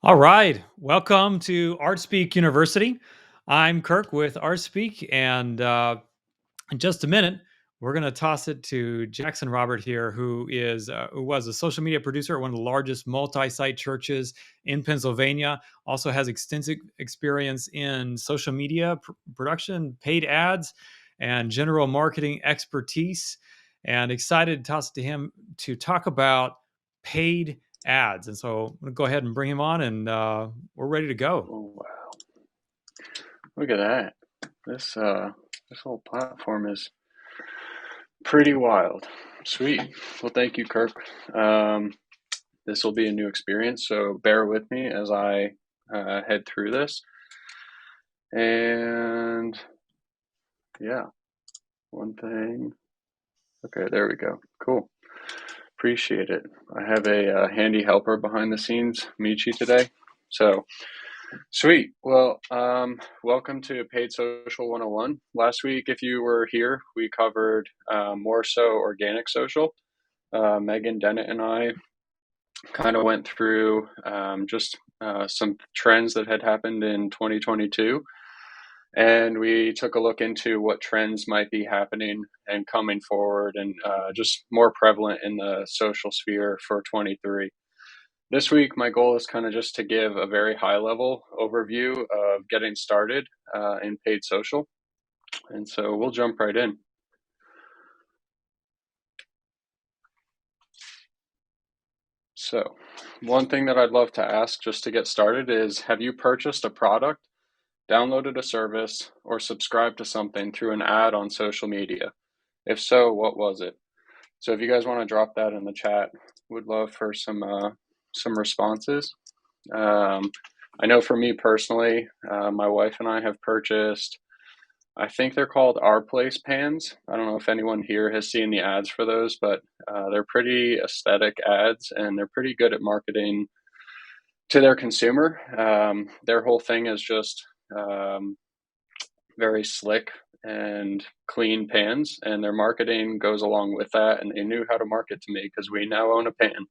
All right. Welcome to ArtSpeak University. I'm Kirk with ArtSpeak, and in just a minute, we're going to toss it to Jackson Robert here, who was a social media producer at one of the largest multi-site churches in Pennsylvania. Also has extensive experience in social media production, paid ads, and general marketing expertise. And excited to toss it to him to talk about paid ads. And so I'm going to go ahead and bring him on, and we're ready to go. Oh wow! Look at that. This whole platform is pretty wild. Sweet. Well, thank you, Kirk. Um, this will be a new experience, so bear with me as I head through this. And yeah, one thing. Okay, there we go. Cool. Appreciate it. I have a handy helper behind the scenes, Michi, today. So sweet. Well, welcome to Paid Social 101. Last week, if you were here, we covered more so organic social. Megan Dennett and I kind of went through just some trends that had happened in 2022. And we took a look into what trends might be happening and coming forward and just more prevalent in the social sphere for 23. This week, my goal is kind of just to give a very high level overview of getting started in paid social. And so we'll jump right in. So, one thing that I'd love to ask just to get started is, have you purchased a product, downloaded a service, or subscribed to something through an ad on social media? If so, what was it? So if you guys want to drop that in the chat, would love for some responses. I know for me personally, my wife and I have purchased, I think they're called Our Place pans. I don't know if anyone here has seen the ads for those, but they're pretty aesthetic ads and they're pretty good at marketing to their consumer. Their whole thing is just very slick and clean pans, and their marketing goes along with that. And they knew how to market to me because we now own a pan.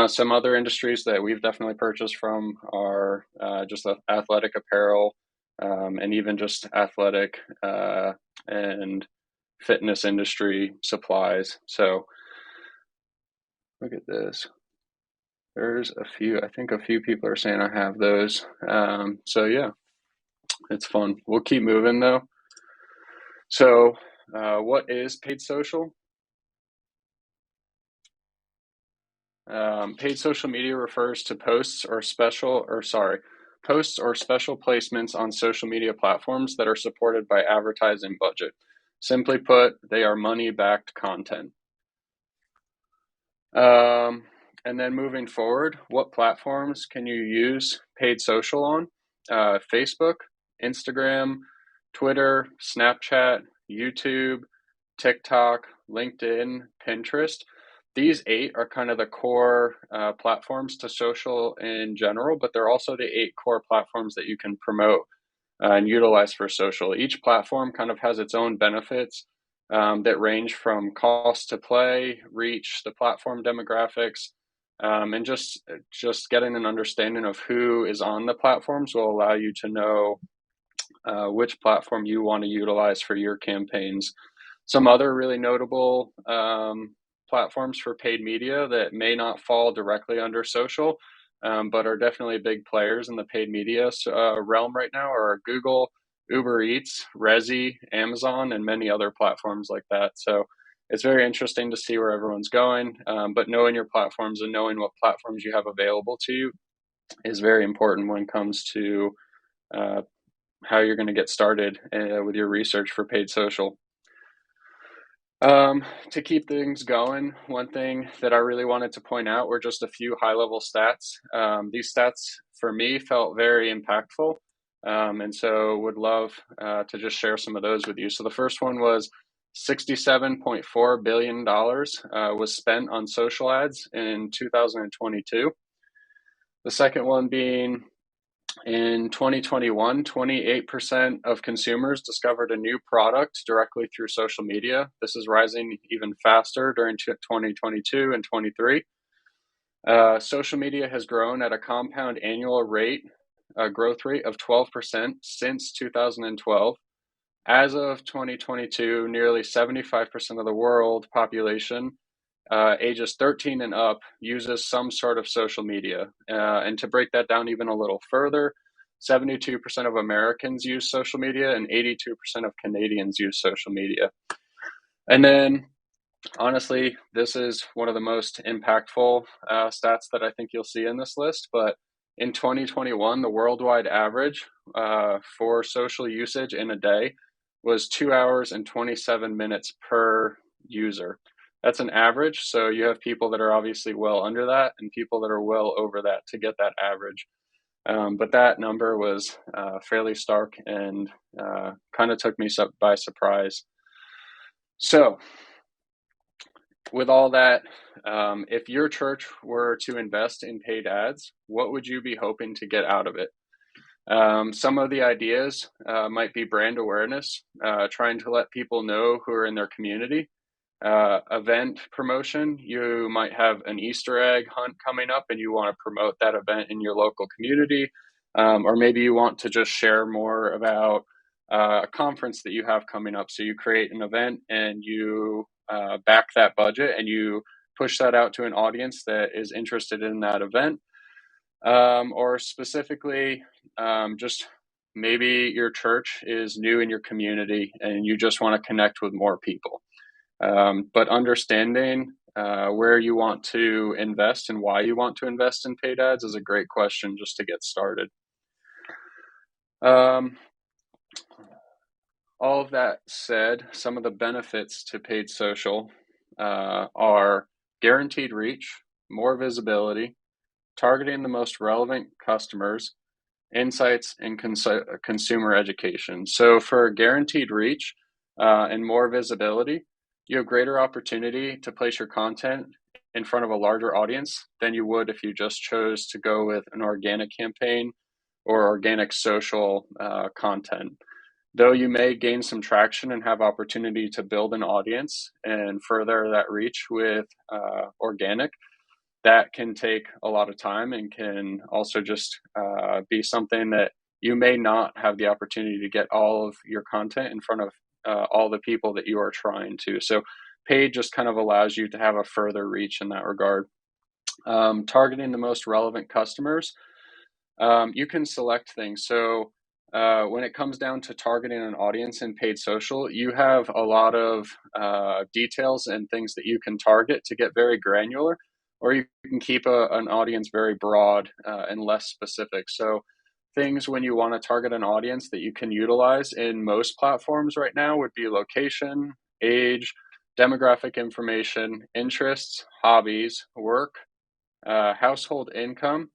Some other industries that we've definitely purchased from are just athletic apparel, and even just athletic and fitness industry supplies. So look at this. There's a few. I think a few people are saying I have those. So yeah, it's fun. We'll keep moving though. So, what is paid social? Paid social media refers to posts or special placements on social media platforms that are supported by advertising budget. Simply put, they are money-backed content. And then moving forward, what platforms can you use paid social on? Facebook, Instagram, Twitter, Snapchat, YouTube, TikTok, LinkedIn, Pinterest. These 8 are kind of the core platforms to social in general, but they're also the 8 core platforms that you can promote and utilize for social. Each platform kind of has its own benefits that range from cost to play, reach, the platform demographics, and just getting an understanding of who is on the platforms will allow you to know which platform you want to utilize for your campaigns. Some other really notable platforms for paid media that may not fall directly under social, but are definitely big players in the paid media realm right now are Google, Uber Eats, Resi, Amazon, and many other platforms like that. So it's very interesting to see where everyone's going, but knowing your platforms and knowing what platforms you have available to you is very important when it comes to uh, how you're going to get started with your research for paid social. To keep things going, one thing that I really wanted to point out were just a few high level stats. These stats for me felt very impactful. And so would love to just share some of those with you. So the first one was $67.4 billion was spent on social ads in 2022. The second one being in 2021, 28% of consumers discovered a new product directly through social media. This is rising even faster during 2022 and 23. Social media has grown at a compound annual growth rate of 12% since 2012. As of 2022, nearly 75% of the world population ages 13 and up uses some sort of social media. And to break that down even a little further, 72% of Americans use social media and 82% of Canadians use social media. And then, honestly, this is one of the most impactful stats that I think you'll see in this list. But in 2021, the worldwide average for social usage in a day was 2 hours and 27 minutes per user. That's an average. So you have people that are obviously well under that and people that are well over that to get that average. But that number was fairly stark and kind of took me by surprise. So, with all that, if your church were to invest in paid ads, what would you be hoping to get out of it? Some of the ideas might be brand awareness, trying to let people know who are in their community. Event promotion, you might have an Easter egg hunt coming up and you want to promote that event in your local community. Or maybe you want to just share more about a conference that you have coming up. So you create an event and you back that budget and you push that out to an audience that is interested in that event. Or specifically, just maybe your church is new in your community and you just want to connect with more people. But understanding where you want to invest and why you want to invest in paid ads is a great question just to get started. All of that said, some of the benefits to paid social are guaranteed reach, more visibility, targeting the most relevant customers, insights, and consumer education. So for guaranteed reach and more visibility, you have greater opportunity to place your content in front of a larger audience than you would if you just chose to go with an organic campaign or organic social content. Though you may gain some traction and have opportunity to build an audience and further that reach with organic, that can take a lot of time and can also just be something that you may not have the opportunity to get all of your content in front of all the people that you are trying to. So paid just kind of allows you to have a further reach in that regard. Targeting the most relevant customers, you can select things. So when it comes down to targeting an audience in paid social, you have a lot of details and things that you can target to get very granular, or you can keep an audience very broad and less specific. So things when you want to target an audience that you can utilize in most platforms right now would be location, age, demographic information, interests, hobbies, work, household income.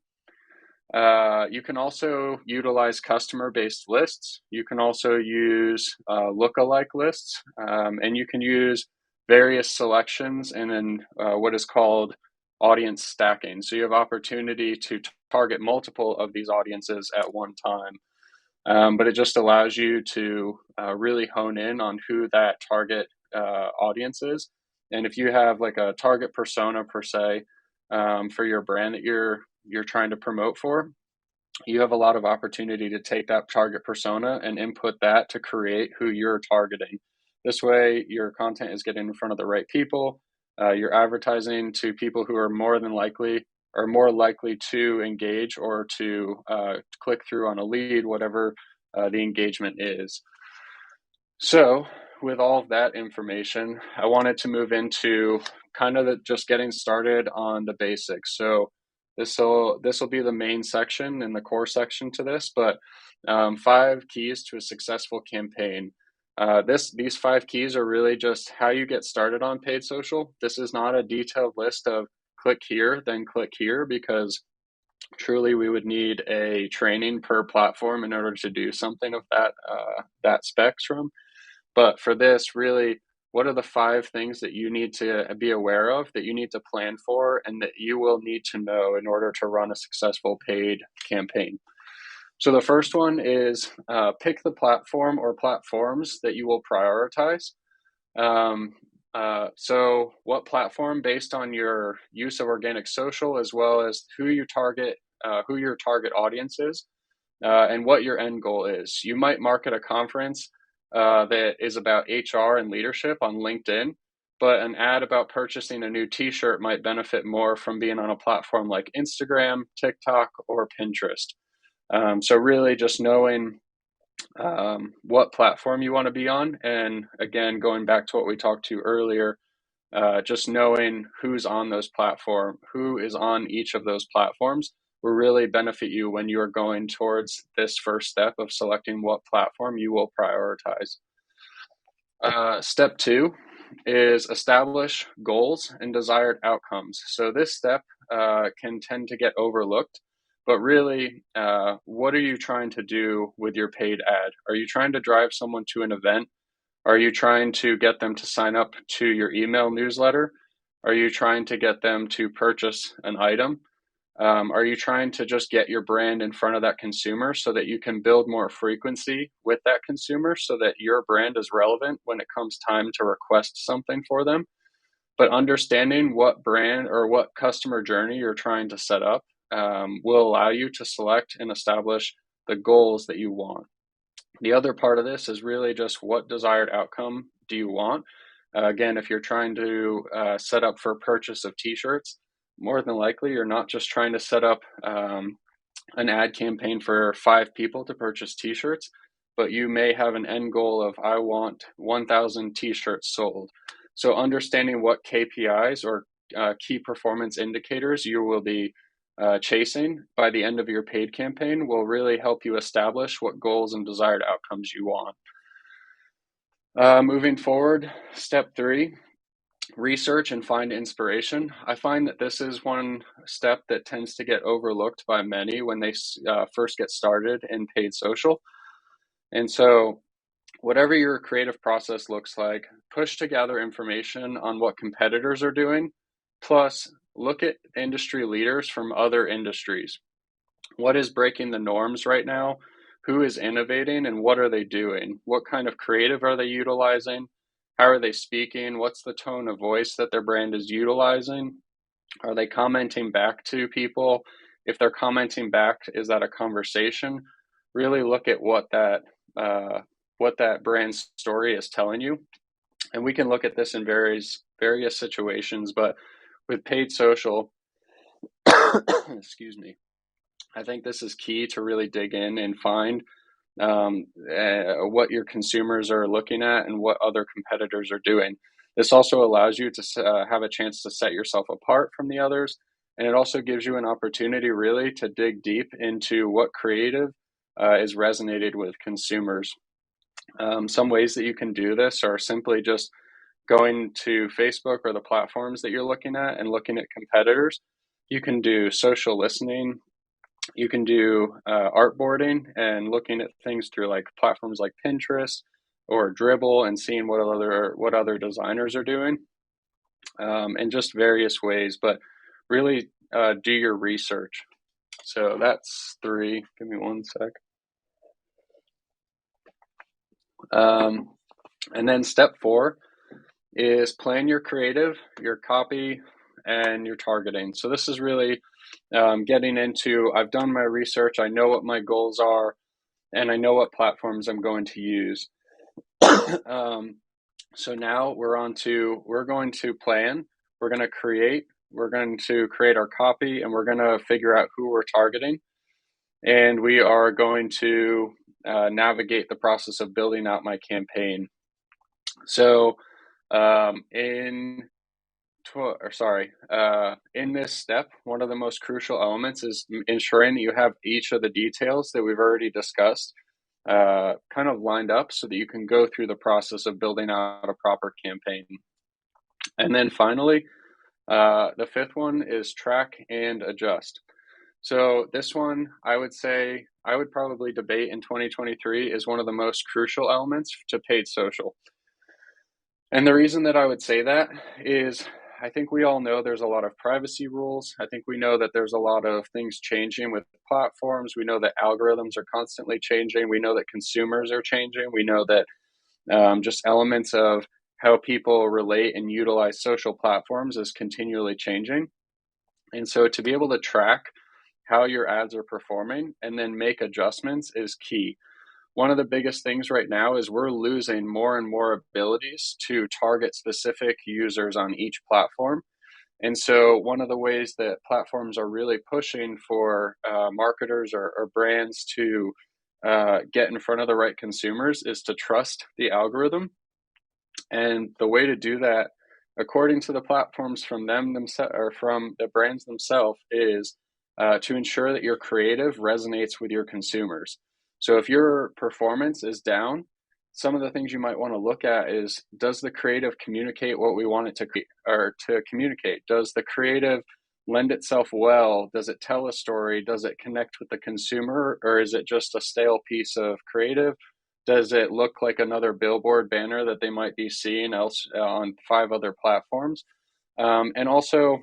You can also utilize customer-based lists. You can also use lookalike lists, and you can use various selections and then what is called audience stacking. So you have opportunity to target multiple of these audiences at one time. But it just allows you to really hone in on who that target audience is. And if you have like a target persona per se for your brand that you're trying to promote for, you have a lot of opportunity to take that target persona and input that to create who you're targeting. This way, your content is getting in front of the right people. You're advertising to people who are more likely to engage or to click through on a lead, whatever the engagement is. So, with all of that information, I wanted to move into kind of just getting started on the basics. So, this will be the main section and the core section to this, but 5 keys to a successful campaign. These 5 keys are really just how you get started on paid social. This is not a detailed list of click here, then click here, because truly we would need a training per platform in order to do something of that spectrum. But for this, really, what are the 5 things that you need to be aware of, that you need to plan for, and that you will need to know in order to run a successful paid campaign? So the first one is pick the platform or platforms that you will prioritize. So what platform based on your use of organic social as well as who your target audience is, and what your end goal is. You might market a conference that is about HR and leadership on LinkedIn, but an ad about purchasing a new t-shirt might benefit more from being on a platform like Instagram, TikTok, or Pinterest. So really just knowing what platform you want to be on. And again, going back to what we talked to earlier, just knowing who's on who is on each of those platforms will really benefit you when you are going towards this first step of selecting what platform you will prioritize. Step two is establish goals and desired outcomes. So this step can tend to get overlooked, but really, what are you trying to do with your paid ad? Are you trying to drive someone to an event? Are you trying to get them to sign up to your email newsletter? Are you trying to get them to purchase an item? Are you trying to just get your brand in front of that consumer so that you can build more frequency with that consumer so that your brand is relevant when it comes time to request something for them? But understanding what brand or what customer journey you're trying to set up will allow you to select and establish the goals that you want. The other part of this is really just what desired outcome do you want? Again, if you're trying to set up for purchase of t-shirts, more than likely you're not just trying to set up an ad campaign for 5 people to purchase t-shirts, but you may have an end goal of I want 1,000 t-shirts sold. So understanding what KPIs or key performance indicators you will be chasing by the end of your paid campaign will really help you establish what goals and desired outcomes you want. Moving forward, step 3, research and find inspiration. I find that this is one step that tends to get overlooked by many when they first get started in paid social. And so whatever your creative process looks like, push together information on what competitors are doing, plus look at industry leaders from other industries. What is breaking the norms right now? Who is innovating and what are they doing? What kind of creative are they utilizing? How are they speaking? What's the tone of voice that their brand is utilizing? Are they commenting back to people? If they're commenting back, is that a conversation? Really look at what that brand story is telling you. And we can look at this in various situations, but with paid social, excuse me, I think this is key to really dig in and find what your consumers are looking at and what other competitors are doing. This also allows you to have a chance to set yourself apart from the others. And it also gives you an opportunity really to dig deep into what creative is resonated with consumers. Some ways that you can do this are simply just going to Facebook or the platforms that you're looking at and looking at competitors. You can do social listening. You can do artboarding and looking at things through like platforms like Pinterest or Dribbble and seeing what other designers are doing, in just various ways. But really do your research. So that's 3. Give me one sec. And then step 4 is plan your creative, your copy, and your targeting. So this is really getting into, I've done my research, I know what my goals are, and I know what platforms I'm going to use. So now we're going to plan, we're going to create our copy, and we're going to figure out who we're targeting. And we are going to navigate the process of building out my campaign. So in this step, one of the most crucial elements is ensuring that you have each of the details that we've already discussed kind of lined up so that you can go through the process of building out a proper campaign. And then finally, the 5th one is track and adjust. So this one, I would say, I would probably debate in 2023 is one of the most crucial elements to paid social. And the reason that I would say that is I think we all know there's a lot of privacy rules. I think we know that there's a lot of things changing with platforms. We know that algorithms are constantly changing. We know that consumers are changing. We know that just elements of how people relate and utilize social platforms is continually changing. And so to be able to track how your ads are performing and then make adjustments is key. One of the biggest things right now is we're losing more and more abilities to target specific users on each platform. And so, one of the ways that platforms are really pushing for marketers or brands to get in front of the right consumers is to trust the algorithm. And the way to do that, according to the platforms from them themselves or from the brands themselves, is to ensure that your creative resonates with your consumers. So if your performance is down, some of the things you might want to look at is, does the creative communicate what we want it to or to communicate? Does the creative lend itself well? Does it tell a story? Does it connect with the consumer, or is it just a stale piece of creative? Does it look like another billboard banner that they might be seeing else on 5 other platforms? And also,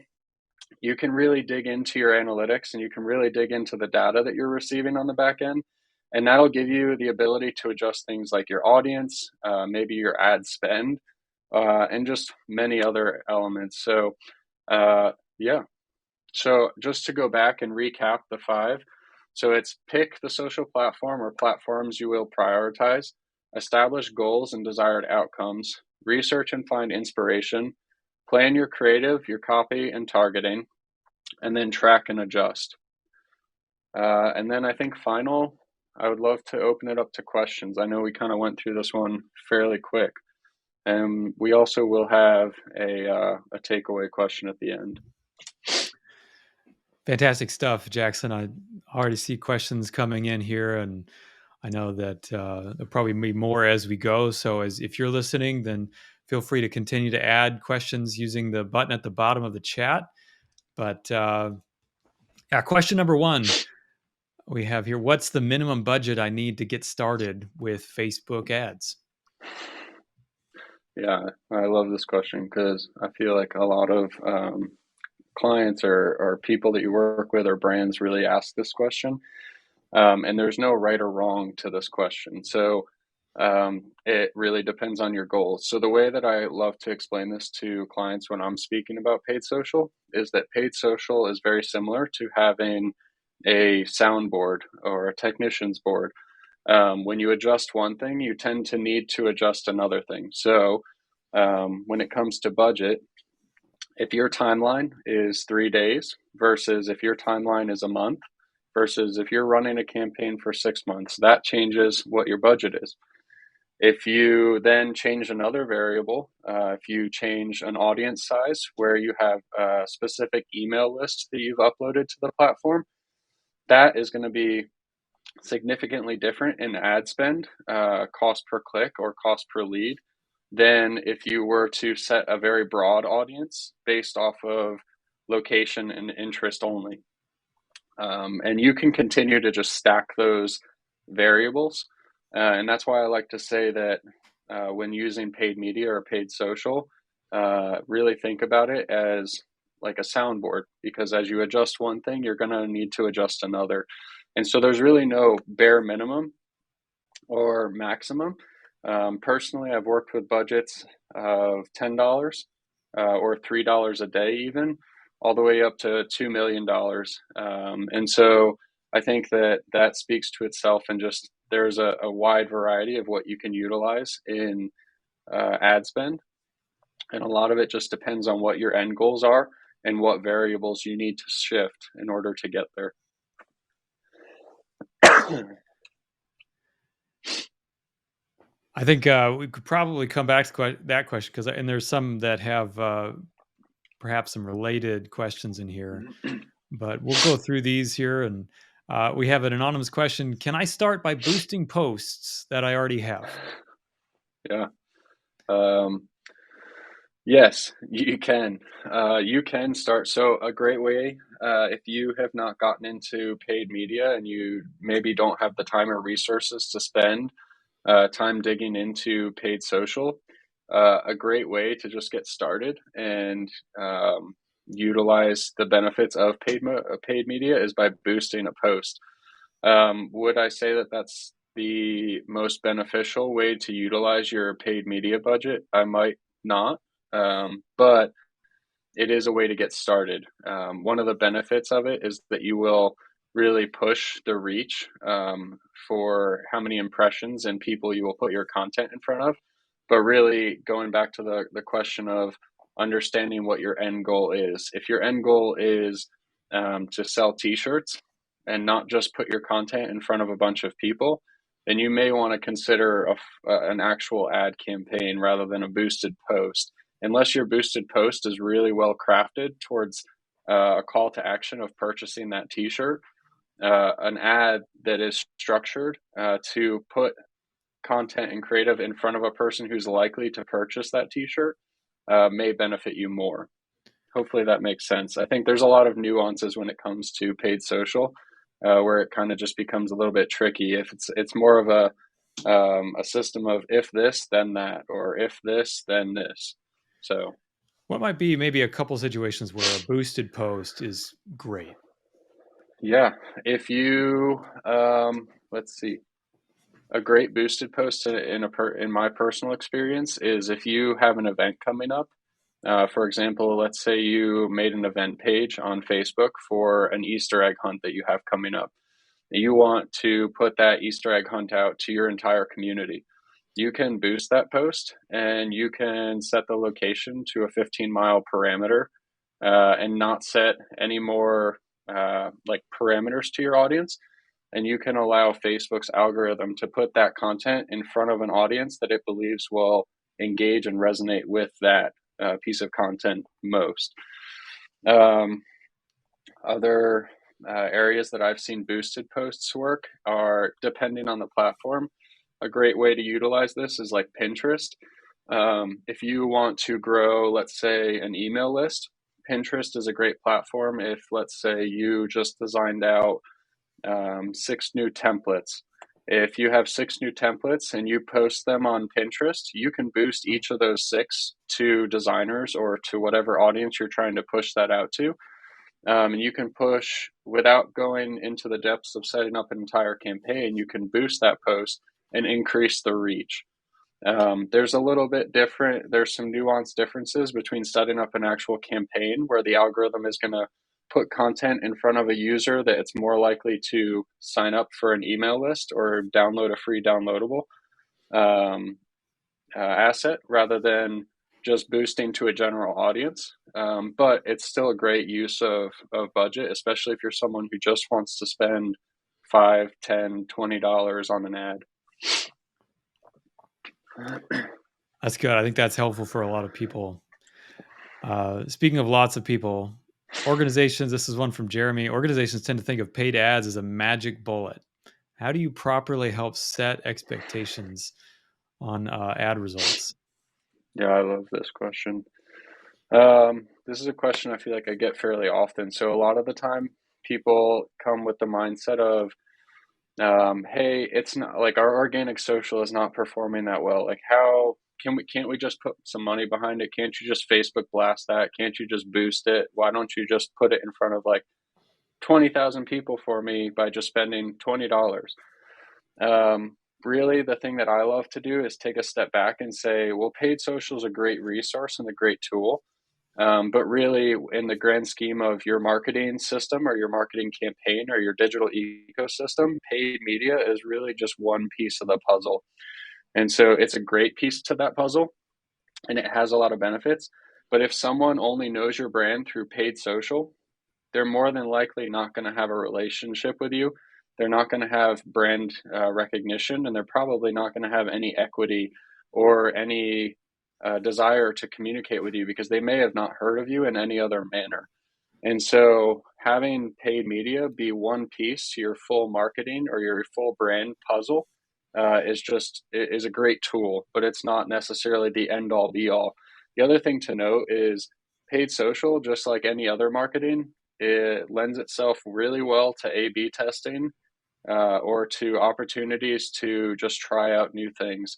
you can really dig into your analytics and you can really dig into the data that you're receiving on the back end. And that'll give you the ability to adjust things like your audience, maybe your ad spend, and just many other elements. So, yeah. So, just to go back and recap the 5. So, it's pick the social platform or platforms you will prioritize, establish goals and desired outcomes, research and find inspiration, plan your creative, your copy, and targeting, and then track and adjust. And then I think final, I would love to open it up to questions. I know we kind of went through this one fairly quick, and we also will have a takeaway question at the end. Fantastic stuff, Jackson. I already see questions coming in here, and I know that there'll probably be more as we go. So, if you're listening, then feel free to continue to add questions using the button at the bottom of the chat. But yeah, question number 1 we have here: what's the minimum budget I need to get started with Facebook ads? Yeah, I love this question because I feel like a lot of clients or people that you work with or brands really ask this question. And there's no right or wrong to this question. So it really depends on your goals. So the way that I love to explain this to clients when I'm speaking about paid social is that paid social is very similar to having a soundboard or a technician's board. When you adjust one thing, you tend to need to adjust another thing. So when it comes to budget, if your timeline is 3 days versus if your timeline is a month versus if you're running a campaign for 6 months, that changes what your budget is. If you then change another variable, if you change an audience size where you have a specific email list that you've uploaded to the platform, that is going to be significantly different in ad spend, cost per click or cost per lead, than if you were to set a very broad audience based off of location and interest only. And you can continue to just stack those variables. And that's why I like to say that when using paid media or paid social, really think about it as like a soundboard, because as you adjust one thing, you're going to need to adjust another. And so there's really no bare minimum or maximum. Personally, I've worked with budgets of $10 or $3 a day, even all the way up to $2 million. And so I think that that speaks to itself, and just there's a wide variety of what you can utilize in ad spend. And a lot of it just depends on what your end goals are and what variables you need to shift in order to get there. I think we could probably come back to that question because, and there's some that have perhaps some related questions in here, but we'll go through these here. And we have an anonymous question: can I start by boosting posts that I already have? Yeah. Yes, you can. You can start. So a great way, if you have not gotten into paid media and you maybe don't have the time or resources to spend time digging into paid social, a great way to just get started and utilize the benefits of paid media is by boosting a post. Would I say that that's the most beneficial way to utilize your paid media budget? I might not. But it is a way to get started. One of the benefits of it is that you will really push the reach for how many impressions and people you will put your content in front of. But really, going back to the question of understanding what your end goal is. If your end goal is to sell t-shirts and not just put your content in front of a bunch of people, then you may want to consider an actual ad campaign rather than a boosted post, unless your boosted post is really well crafted towards a call to action of purchasing that t-shirt. An ad that is structured to put content and creative in front of a person who's likely to purchase that t-shirt may benefit you more. Hopefully that makes sense. I think there's a lot of nuances when it comes to paid social, where it kind of just becomes a little bit tricky. If it's more of a system of if this then that, or if this then this. So What might be maybe a couple situations where a boosted post is great? yeah, if you let's see, a great boosted post in my personal experience is if you have an event coming up. For example, let's say you made an event page on Facebook for an Easter egg hunt that you have coming up. You want to put that Easter egg hunt out to your entire community. You can boost that post and you can set the location to a 15-mile parameter and not set any more like parameters to your audience. And you can allow Facebook's algorithm to put that content in front of an audience that it believes will engage and resonate with that piece of content most. Other areas that I've seen boosted posts work are, depending on the platform, a great way to utilize this is like Pinterest. If you want to grow, let's say, an email list, Pinterest is a great platform. If, let's say, you just designed out 6 new templates. If you have 6 new templates and you post them on Pinterest, you can boost each of those 6 to designers or to whatever audience you're trying to push that out to. And you can push without going into the depths of setting up an entire campaign. You can boost that post and increase the reach. There's a little bit different. There's some nuanced differences between setting up an actual campaign where the algorithm is going to put content in front of a user that it's more likely to sign up for an email list or download a free downloadable asset rather than just boosting to a general audience. But it's still a great use of budget, especially if you're someone who just wants to spend $5, $10, $20 on an ad. That's good. I think that's helpful for a lot of people. Speaking of lots of people, organizations, this is one from Jeremy. Organizations tend to think of paid ads as a magic bullet. How do you properly help set expectations on ad results? Yeah, I love this question. This is a question I feel like I get fairly often. So a lot of the time, people come with the mindset of, hey, it's not like our organic social is not performing that well. Like, how can't we just put some money behind it? Can't you just Facebook blast that? Can't you just boost it? Why don't you just put it in front of like 20,000 people for me by just spending $20? Really, the thing that I love to do is take a step back and say, well, paid social is a great resource and a great tool. But really, in the grand scheme of your marketing system or your marketing campaign or your digital ecosystem, paid media is really just one piece of the puzzle. And so it's a great piece to that puzzle and it has a lot of benefits. But if someone only knows your brand through paid social, they're more than likely not going to have a relationship with you. They're not going to have brand recognition, and they're probably not going to have any equity or any desire to communicate with you because they may have not heard of you in any other manner. And so having paid media be one piece to your full marketing or your full brand puzzle is a great tool, but it's not necessarily the end all be all. The other thing to note is paid social, just like any other marketing, it lends itself really well to A/B testing or to opportunities to just try out new things.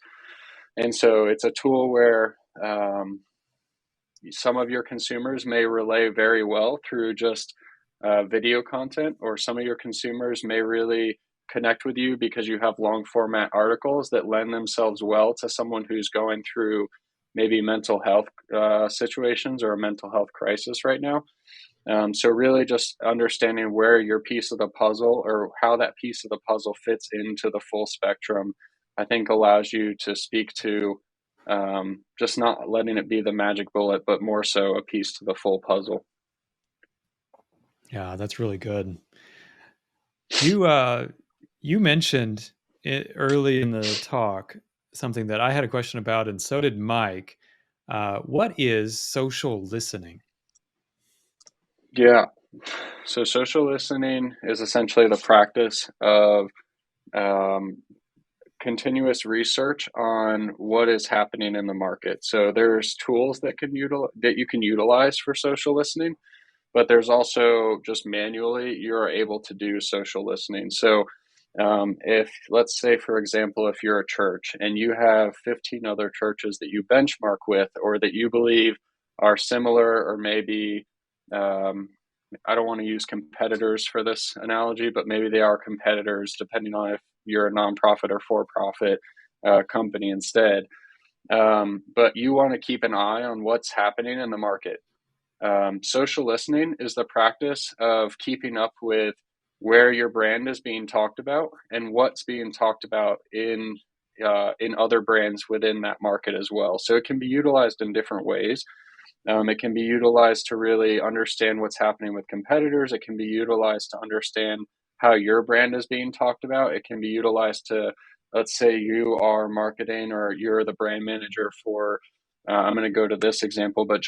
And so it's a tool where some of your consumers may relay very well through just video content, or some of your consumers may really connect with you because you have long format articles that lend themselves well to someone who's going through maybe mental health situations or a mental health crisis right now. So really just understanding where your piece of the puzzle or how that piece of the puzzle fits into the full spectrum, I think allows you to speak to just not letting it be the magic bullet, but more so a piece to the full puzzle. Yeah, that's really good. You you mentioned it early in the talk something that I had a question about, and so did Mike. What is social listening? Yeah. So social listening is essentially the practice of um, continuous research on what is happening in the market. So there's tools that you can utilize for social listening, but there's also just manually you're able to do social listening. So if let's say for example if you're a church and you have 15 other churches that you benchmark with or that you believe are similar or maybe um, I don't want to use competitors for this analogy, but maybe they are competitors depending on if you're a nonprofit or for-profit company instead. But you want to keep an eye on what's happening in the market. Social listening is the practice of keeping up with where your brand is being talked about and what's being talked about in other brands within that market as well. So it can be utilized in different ways. It can be utilized to really understand what's happening with competitors. It can be utilized to understand how your brand is being talked about. It can be utilized to, let's say, you are marketing or you're the brand manager for. I'm going to go to this example, but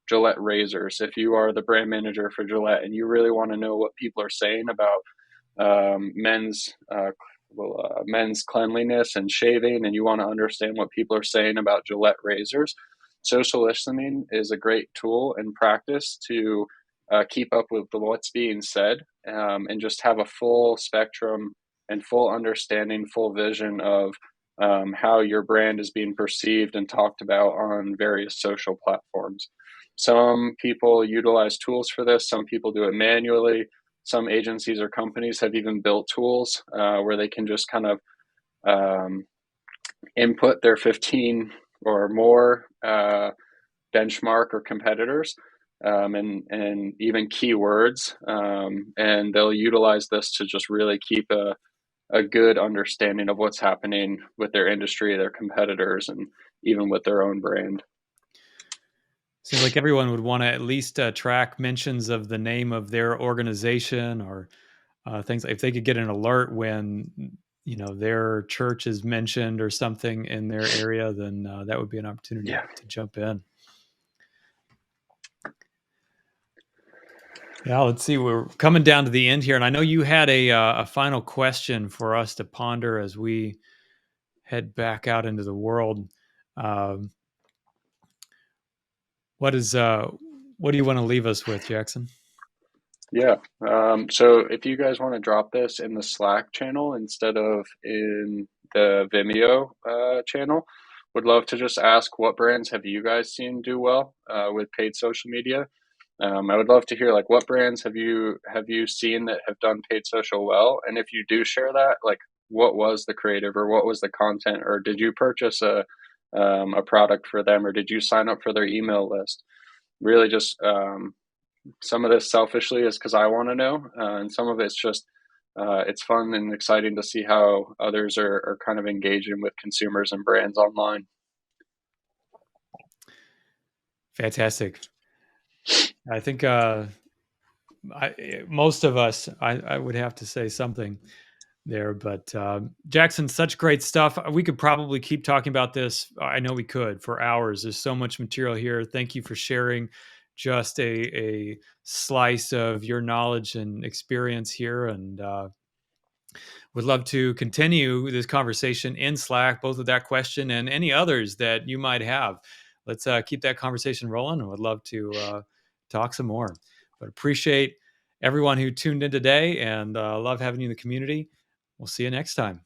Gillette razors. If you are the brand manager for Gillette and you really want to know what people are saying about men's cleanliness and shaving, and you want to understand what people are saying about Gillette razors, social listening is a great tool and practice to keep up with what's being said and just have a full spectrum and full understanding, full vision of how your brand is being perceived and talked about on various social platforms. Some people utilize tools for this, some people do it manually. Some agencies or companies have even built tools where they can just kind of um, input their 15 or more benchmark or competitors and even keywords. And they'll utilize this to just really keep a good understanding of what's happening with their industry, their competitors, and even with their own brand. Seems like everyone would want to at least track mentions of the name of their organization or things. If they could get an alert when their church is mentioned or something in their area, then that would be an opportunity Yeah. to jump in. Yeah, let's see. We're coming down to the end here, and I know you had a final question for us to ponder as we head back out into the world. Um, what is what do you want to leave us with, Jackson? Yeah. So if you guys want to drop this in the Slack channel instead of in the Vimeo channel, would love to just ask what brands have you guys seen do well with paid social media? I would love to hear like what brands have you seen that have done paid social well, and if you do share that, like what was the creative or what was the content, or did you purchase a product for them, or did you sign up for their email list? Really, just some of this selfishly is because I want to know, and some of it's just it's fun and exciting to see how others are kind of engaging with consumers and brands online. Fantastic. I think most of us, I would have to say something there. But Jackson, such great stuff. We could probably keep talking about this. I know we could for hours. There's so much material here. Thank you for sharing just a slice of your knowledge and experience here. And would love to continue this conversation in Slack, both of that question and any others that you might have. Let's keep that conversation rolling, and would love to talk some more. But appreciate everyone who tuned in today, and love having you in the community. We'll see you next time.